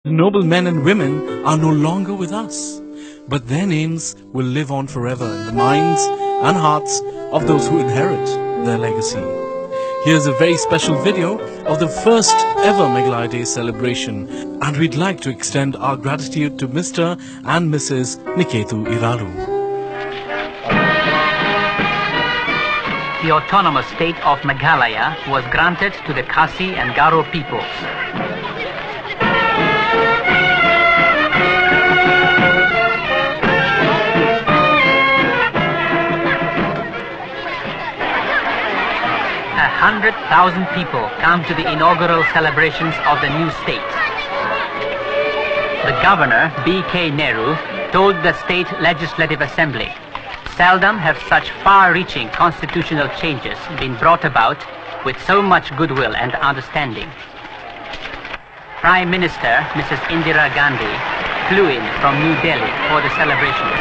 Noble men and women are no longer with us, but their names will live on forever in the minds and hearts of those who inherit their legacy. Here's a very special video of the first ever Meghalaya Day celebration, and we'd like to extend our gratitude to Mr. and Mrs. Niketu Iralu. The autonomous state of Meghalaya was granted to the Khasi and Garo peoples. A 100,000 people come to the inaugural celebrations of the new state. The governor, B.K. Nehru, told the State Legislative Assembly, "Seldom have such far-reaching constitutional changes been brought about with so much goodwill and understanding." Prime Minister Mrs. Indira Gandhi flew in from New Delhi for the celebrations.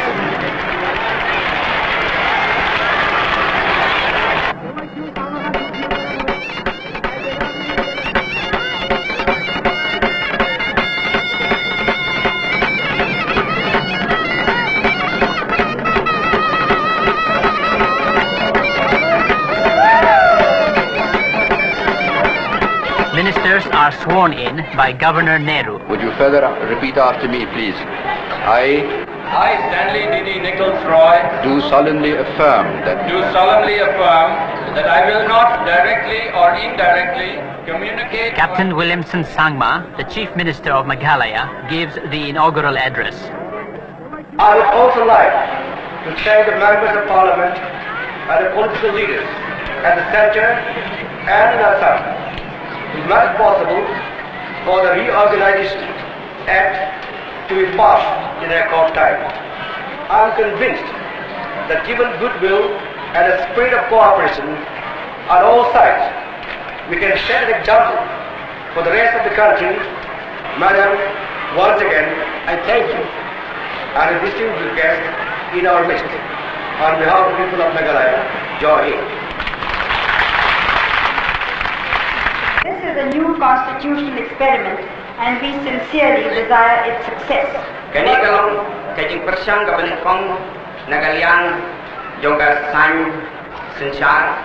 Ministers are sworn in by Governor Nehru. Would you further repeat after me, please? I, Stanley D.D. Nichols Roy, do solemnly affirm that I will not directly or indirectly communicate. Captain Williamson Sangma, the Chief Minister of Meghalaya, gives the inaugural address. I would also like to thank the members of Parliament and the political leaders at the centre and in Assam who made it possible for the Reorganization Act to be passed in record time. I am convinced that given goodwill and a spirit of cooperation on all sides, we can set an example for the rest of the country. Madam, once again, I thank you and a distinguished guest in our midst. On behalf of the people of Meghalaya, Jai Hind. This is a new constitutional experiment and we sincerely desire its success. Kanikalong kajing persyang kabanitong nagalian jongga sang sensyar.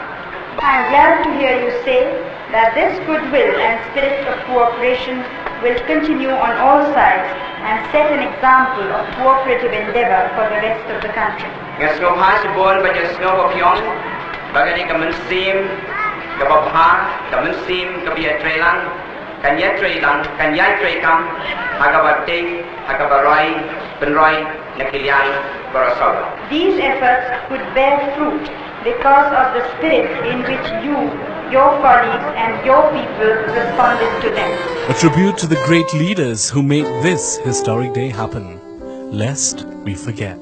I am glad to hear you say that this goodwill and spirit of cooperation will continue on all sides and set an example of cooperative endeavor for the rest of the country. Ngasno ha sibon baja sno opyong bagani kamansim kababha kamansim kabiya trelang kanya trelang kanya trekam hagabate hagabarai penroi nakilian barasal. These efforts could bear fruit because of the spirit in which you, your colleagues and your people responded to them. A tribute to the great leaders who made this historic day happen, lest we forget.